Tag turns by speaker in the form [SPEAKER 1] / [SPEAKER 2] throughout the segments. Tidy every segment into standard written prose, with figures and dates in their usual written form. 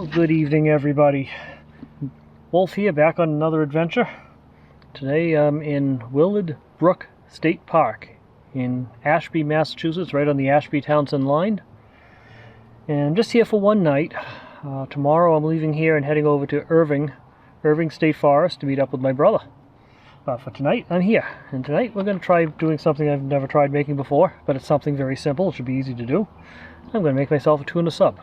[SPEAKER 1] Well, good evening everybody. Wolf here, back on another adventure. Today I'm in Willard Brook State Park in Ashby, Massachusetts, right on the Ashby-Townsend line. And I'm just here for one night. Tomorrow I'm leaving here and heading over to Erving State Forest to meet up with my brother. But for tonight, I'm here. And tonight we're going to try doing something I've never tried making before, but it's something very simple. It should be easy to do. I'm going to make myself a tuna sub.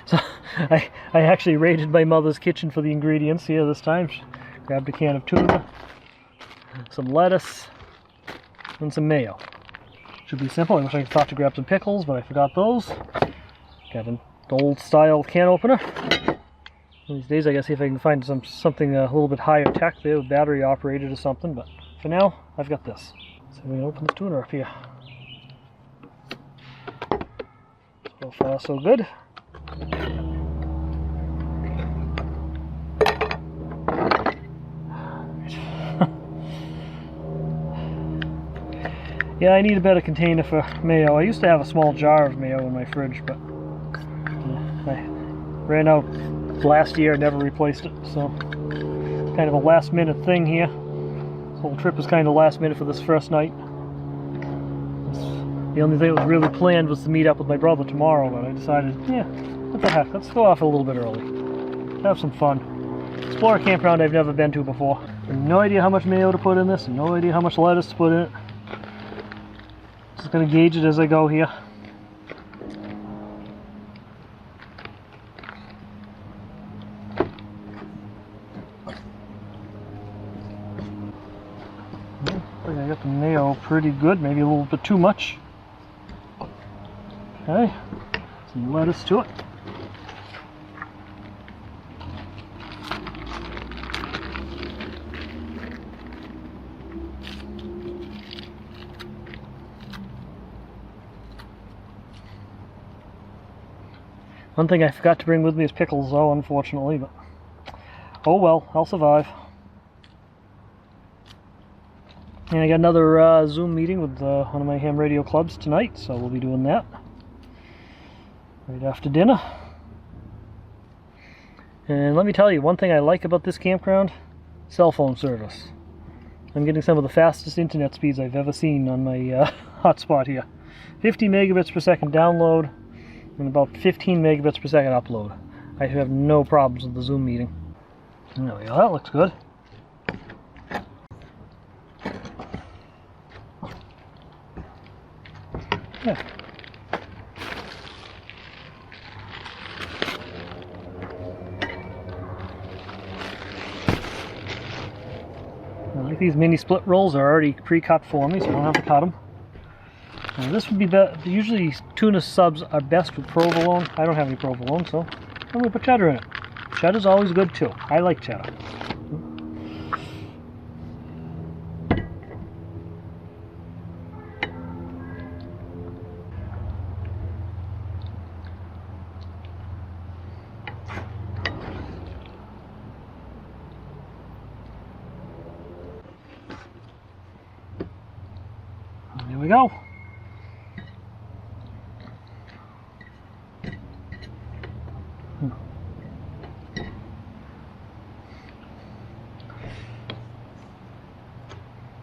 [SPEAKER 1] So I actually raided my mother's kitchen for the ingredients here this time. Grabbed a can of tuna, some lettuce, and some mayo. Should be simple. I wish I thought to grab some pickles, but I forgot those. Got an old style can opener. These days I gotta see if I can find something a little bit higher tech there, battery operated or something, but for now I've got this. So we can open this tuna up here. So far so good. Yeah, I need a better container for mayo. I used to have a small jar of mayo in my fridge, but I ran out last year, never replaced it, so kind of a last minute thing here. This whole trip was kind of last minute for this first night. The only thing that was really planned was to meet up with my brother tomorrow, but I decided, yeah, what the heck, let's go off a little bit early. Have some fun. Explore a campground I've never been to before. I have no idea how much mayo to put in this, and no idea how much lettuce to put in it. Just gonna gauge it as I go here. I think I got the mayo pretty good, maybe a little bit too much. Okay, some lettuce to it. One thing I forgot to bring with me is pickles though, unfortunately, but oh well, I'll survive. And I got another Zoom meeting with one of my ham radio clubs tonight, so we'll be doing that right after dinner. And let me tell you, one thing I like about this campground, cell phone service. I'm getting some of the fastest internet speeds I've ever seen on my hotspot here. 50 megabits per second download and about 15 megabits per second upload. I have no problems with the Zoom meeting. There we go, that looks good. Yeah. I like these mini split rolls are already pre-cut for me, so I don't have to cut them. Now this would be usually tuna subs are best with provolone. I don't have any provolone, so I'm going to put cheddar in it. Cheddar's always good too. I like cheddar. There we go.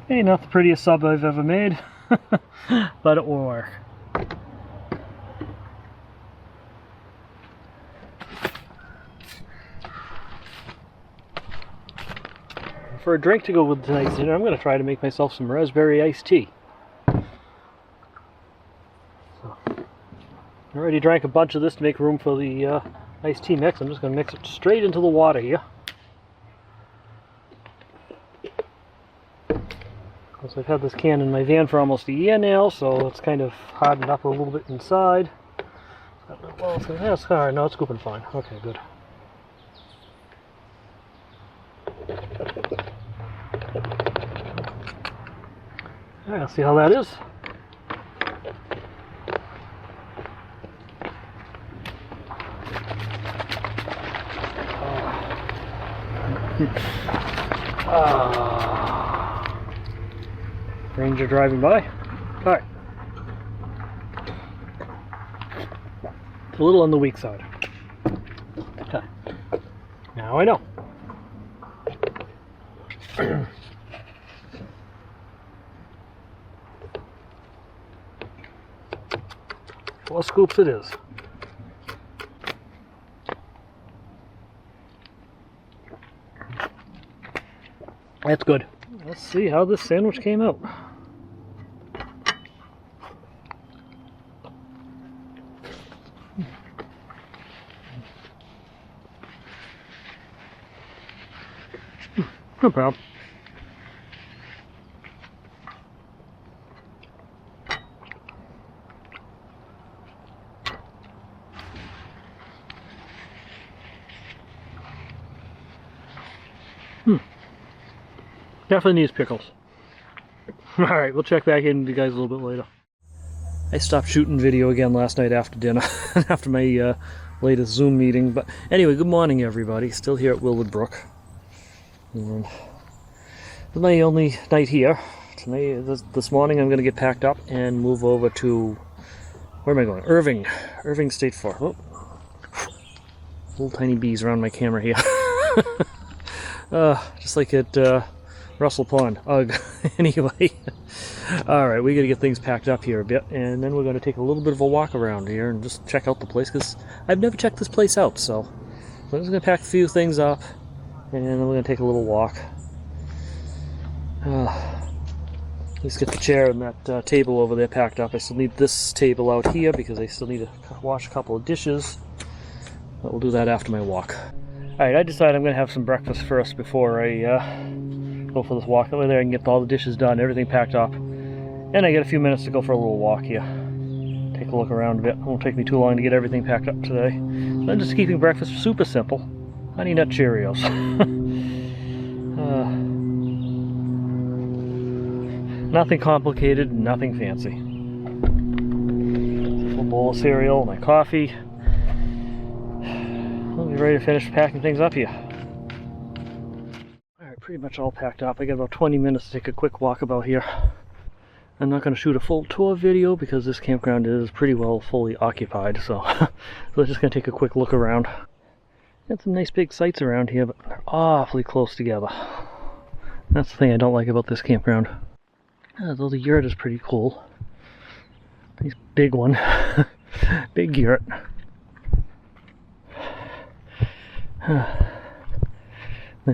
[SPEAKER 1] Hey, not the prettiest sub I've ever made, but it will work. For a drink to go with tonight's dinner, I'm going to try to make myself some raspberry iced tea. So, I already drank a bunch of this to make room for the iced tea mix. I'm just going to mix it straight into the water here. I've had this can in my van for almost a year now, so it's kind of hardened up a little bit inside. Well, it's alright, no, it's scooping fine. Okay, good. Alright, let's see how that is. Ranger driving by. Alright. A little on the weak side. Now I know. 4 scoops it is. That's good. Let's see how this sandwich came out. No problem. Definitely needs pickles. Alright, we'll check back in with you guys a little bit later. I stopped shooting video again last night after dinner, after my latest Zoom meeting. But anyway, good morning everybody. Still here at Willard Brook. This is my only night here. Tonight, this morning I'm going to get packed up and move over to, where am I going? Erving State Forest. Oh. Little tiny bees around my camera here. Just like at Russell Pond. Ugh. Anyway, alright, we got to get things packed up here a bit, and then we're going to take a little bit of a walk around here and just check out the place, because I've never checked this place out. So I'm just going to pack a few things up, and then we're going to take a little walk. Let's get the chair and that table over there packed up. I still need this table out here because I still need to wash a couple of dishes, but we'll do that after my walk. Alright, I decided I'm going to have some breakfast first before I go for this walk. That way there I can get all the dishes done, everything packed up, and I get a few minutes to go for a little walk here. Take a look around a bit. It won't take me too long to get everything packed up today. So I'm just keeping breakfast super simple. Honey Nut Cheerios. Nothing complicated, nothing fancy. A little bowl of cereal, my coffee. I'll be ready to finish packing things up here. Alright, pretty much all packed up. I got about 20 minutes to take a quick walk about here. I'm not going to shoot a full tour video because this campground is pretty well fully occupied, so we're just going to take a quick look around. Got some nice big sites around here, but they're awfully close together. That's the thing I don't like about this campground. Though the yurt is pretty cool. Nice big one. Big yurt. Then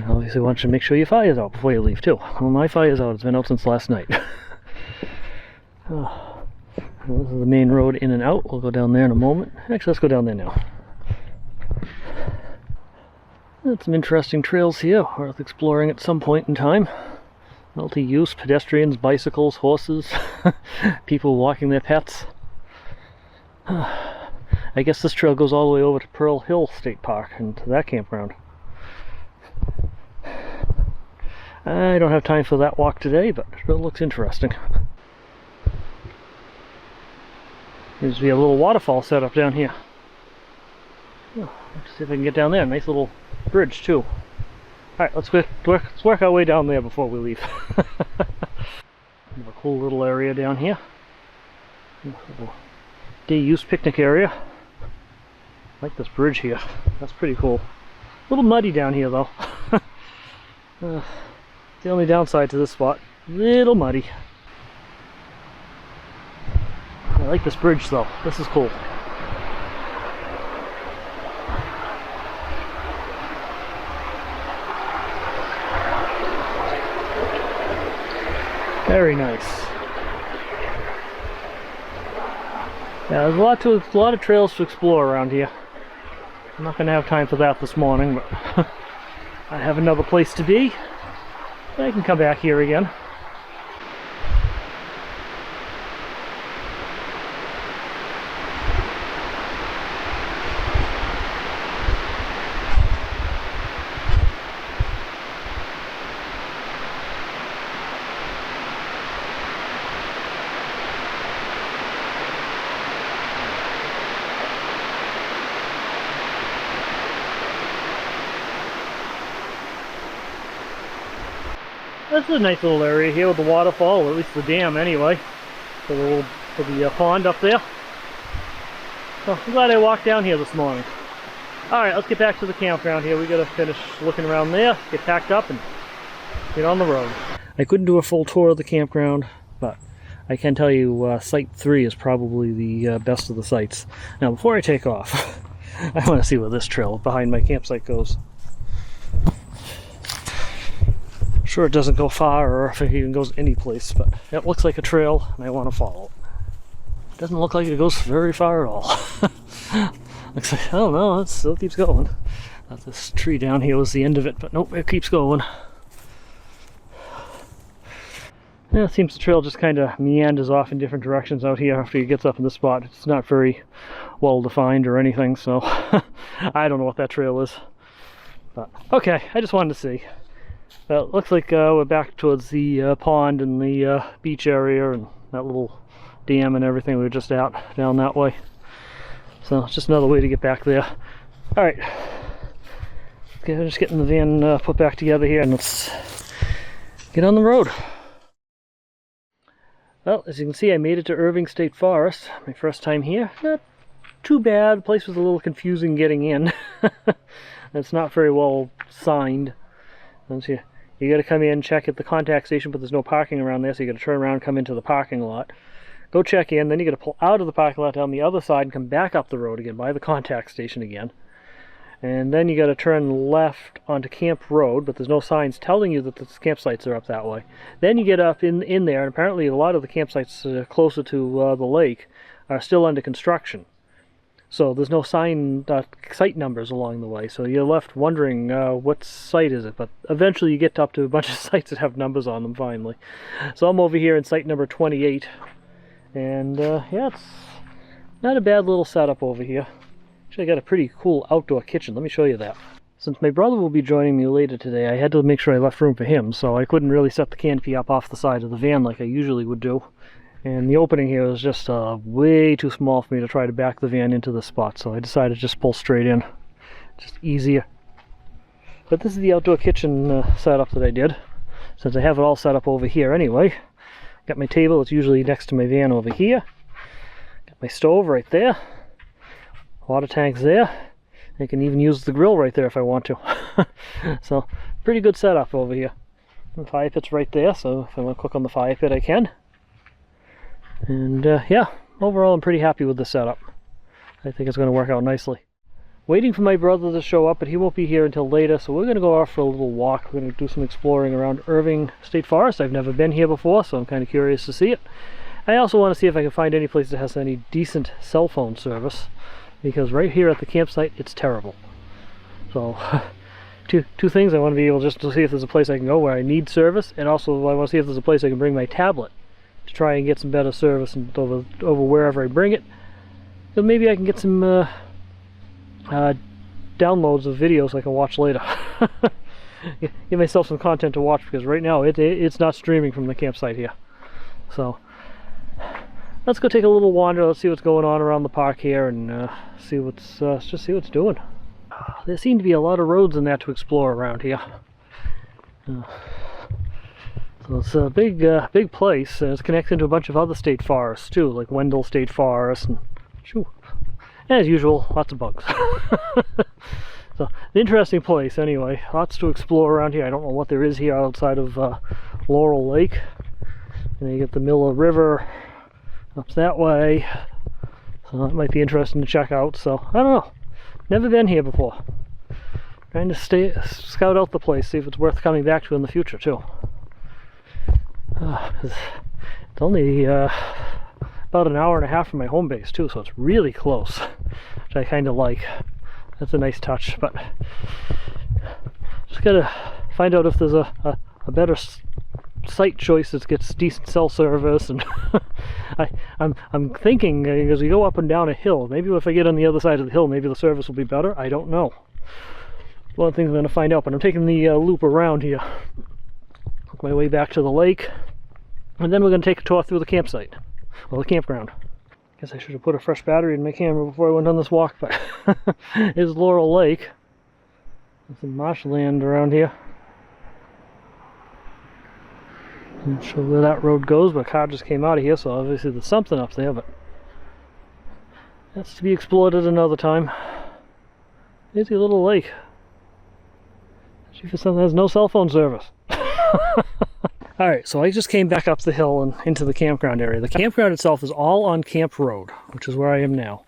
[SPEAKER 1] obviously want you to make sure your fire's out before you leave too. Well, my fire's out. It's been out since last night. This is the main road in and out. We'll go down there in a moment. Actually, let's go down there now. Got some interesting trails here, worth exploring at some point in time. Multi-use, pedestrians, bicycles, horses, people walking their pets. I guess this trail goes all the way over to Pearl Hill State Park and to that campground. I don't have time for that walk today, but it looks interesting. Seems to be a little waterfall set up down here. Let's see if I can get down there. Nice little bridge too. Alright, let's work our way down there before we leave. Have a cool little area down here. Little day use picnic area. I like this bridge here. That's pretty cool. A little muddy down here though. The only downside to this spot, little muddy. I like this bridge though. This is cool. Very nice. Yeah, there's a lot of trails to explore around here. I'm not going to have time for that this morning, but I have another place to be. I can come back here again. This is a nice little area here with the waterfall, or at least the dam anyway, for the pond up there. So I'm glad I walked down here this morning. Alright, let's get back to the campground here. We gotta finish looking around there, get packed up, and get on the road. I couldn't do a full tour of the campground, but I can tell you Site 3 is probably the best of the sites. Now, before I take off, I want to see where this trail behind my campsite goes. Sure it doesn't go far, or if it even goes any place, but it looks like a trail and I want to follow it. Doesn't look like it goes very far at all. Looks like, I don't know, it still keeps going. Thought this tree down here was the end of it, but nope, it keeps going. Yeah, it seems the trail just kind of meanders off in different directions out here after it gets up in this spot. It's not very well defined or anything, so I don't know what that trail is. But okay, I just wanted to see. Well, it looks like we're back towards the pond and the beach area and that little dam and everything we were just out down that way. So it's just another way to get back there. Alright, just getting the van put back together here and let's get on the road. Well, as you can see, I made it to Erving State Forest. My first time here. Not too bad. The place was a little confusing getting in. It's not very well signed. You got to come in, check at the contact station, but there's no parking around there, so you got to turn around and come into the parking lot. Go check in, then you got to pull out of the parking lot down the other side and come back up the road again by the contact station again. And then you got to turn left onto Camp Road, but there's no signs telling you that the campsites are up that way. Then you get up in there, and apparently a lot of the campsites closer to the lake are still under construction. So there's no site numbers along the way, so you're left wondering what site is it. But eventually you get up to a bunch of sites that have numbers on them finally. So I'm over here in site number 28, and yeah, it's not a bad little setup over here. Actually, I got a pretty cool outdoor kitchen. Let me show you that. Since my brother will be joining me later today, I had to make sure I left room for him, so I couldn't really set the canopy up off the side of the van like I usually would do. And the opening here was just way too small for me to try to back the van into the spot, so I decided to just pull straight in. Just easier. But this is the outdoor kitchen setup that I did, since I have it all set up over here anyway. Got my table, it's usually next to my van over here. Got my stove right there. Water tank's there. I can even use the grill right there if I want to. So, pretty good setup over here. The fire pit's right there, so if I want to cook on the fire pit I can. And yeah, overall I'm pretty happy with the setup. I think it's going to work out nicely. Waiting for my brother to show up, but he won't be here until later, so we're going to go off for a little walk. We're going to do some exploring around Erving State Forest. I've never been here before, so I'm kind of curious to see it. I also want to see if I can find any place that has any decent cell phone service, because right here at the campsite it's terrible. So two things. I want to be able just to see if there's a place I can go where I need service, and also I want to see if there's a place I can bring my tablet to try and get some better service and over wherever I bring it. So maybe I can get some downloads of videos I can watch later. Give myself some content to watch, because right now it's not streaming from the campsite here. So let's go take a little wander. Let's see what's going on around the park here, and see what's just see what's doing. There seem to be a lot of roads in that to explore around here. So it's a big place, and it's connected to a bunch of other state forests too, like Wendell State Forest, and as usual, lots of bugs. So, an interesting place anyway. Lots to explore around here. I don't know what there is here outside of Laurel Lake. And you get the Miller River up that way. So that might be interesting to check out. So, I don't know. Never been here before. Trying to scout out the place, see if it's worth coming back to in the future too. It's only about an hour and a half from my home base too, so it's really close, which I kind of like. That's a nice touch, but just gotta find out if there's a better site choice that gets decent cell service. And I'm thinking, as we go up and down a hill, maybe if I get on the other side of the hill, maybe the service will be better. I don't know. One of the things I'm going to find out, but I'm taking the loop around here. Work my way back to the lake, and then we're going to take a tour through the campsite. Well, the campground. Guess I should have put a fresh battery in my camera before I went on this walk, but here's Laurel Lake. There's some marshland around here. I'm not sure where that road goes, but a car just came out of here, so obviously there's something up there, but that's to be explored at another time. Busy little lake. She for something has no cell phone service. Alright, so I just came back up the hill and into the campground area. The campground itself is all on Camp Road, which is where I am now.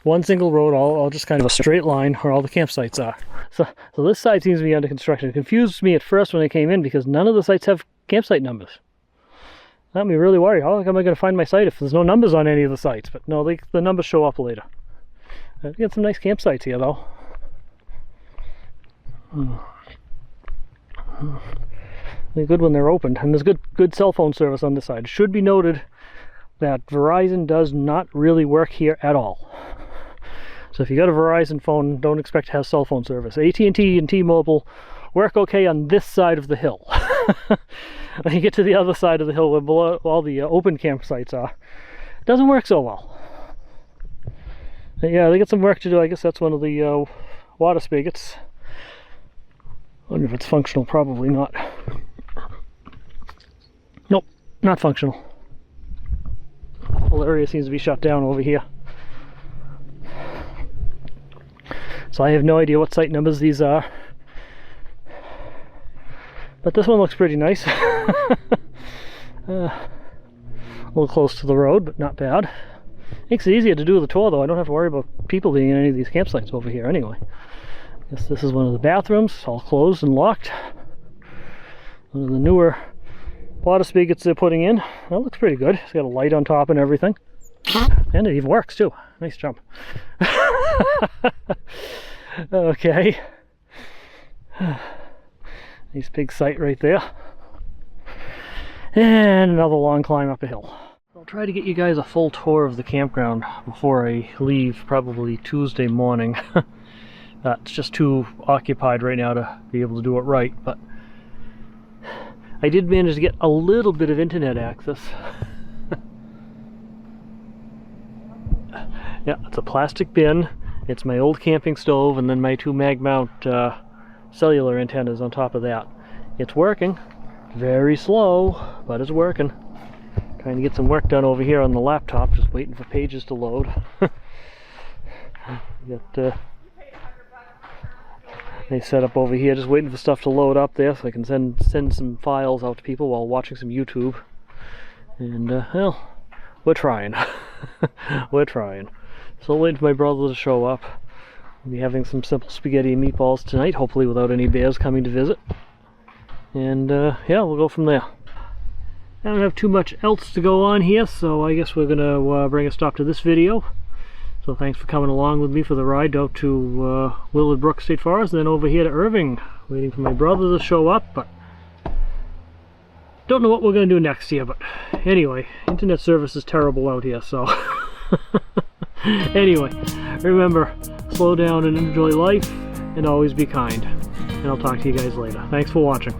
[SPEAKER 1] One single road, all just kind of a straight line where all the campsites are. So this side seems to be under construction. It confused me at first when I came in because none of the sites have campsite numbers. That made me really worried. How am I going to find my site if there's no numbers on any of the sites? But no, the numbers show up later. We got some nice campsites here though. They're good when they're open, and there's good cell phone service on this side. It should be noted that Verizon does not really work here at all. So if you got a Verizon phone, don't expect to have cell phone service. AT&T and T-Mobile work okay on this side of the hill. When you get to the other side of the hill where below all the open campsites are, it doesn't work so well. But yeah, they got some work to do. I guess that's one of the water spigots. I wonder if it's functional. Probably not. Nope, not functional. The whole area seems to be shut down over here. So I have no idea what site numbers these are. But this one looks pretty nice. A little close to the road, but not bad. Makes it easier to do the tour though. I don't have to worry about people being in any of these campsites over here anyway. I guess this is one of the bathrooms, all closed and locked. One of the newer water spigots they're putting in. That looks pretty good. It's got a light on top and everything. And it even works too. Nice jump. Okay. Nice big site right there. And another long climb up a hill. I'll try to get you guys a full tour of the campground before I leave, probably Tuesday morning. It's just too occupied right now to be able to do it right, but I did manage to get a little bit of internet access. Yeah, it's a plastic bin. It's my old camping stove and then my two mag mount cellular antennas on top of that. It's working. Very slow, but it's working. Trying to get some work done over here on the laptop, just waiting for pages to load. Got they set up over here, just waiting for stuff to load up there so I can send some files out to people while watching some YouTube. And well, we're trying. We're trying. So waiting for my brother to show up. We'll be having some simple spaghetti and meatballs tonight, hopefully without any bears coming to visit. And yeah, we'll go from there. I don't have too much else to go on here, so I guess we're gonna bring a stop to this video. So thanks for coming along with me for the ride out to Willard Brook State Forest, and then over here to Irving, waiting for my brother to show up, but don't know what we're gonna do next here. But anyway, internet service is terrible out here, so anyway, remember, slow down and enjoy life, and always be kind. And I'll talk to you guys later. Thanks for watching.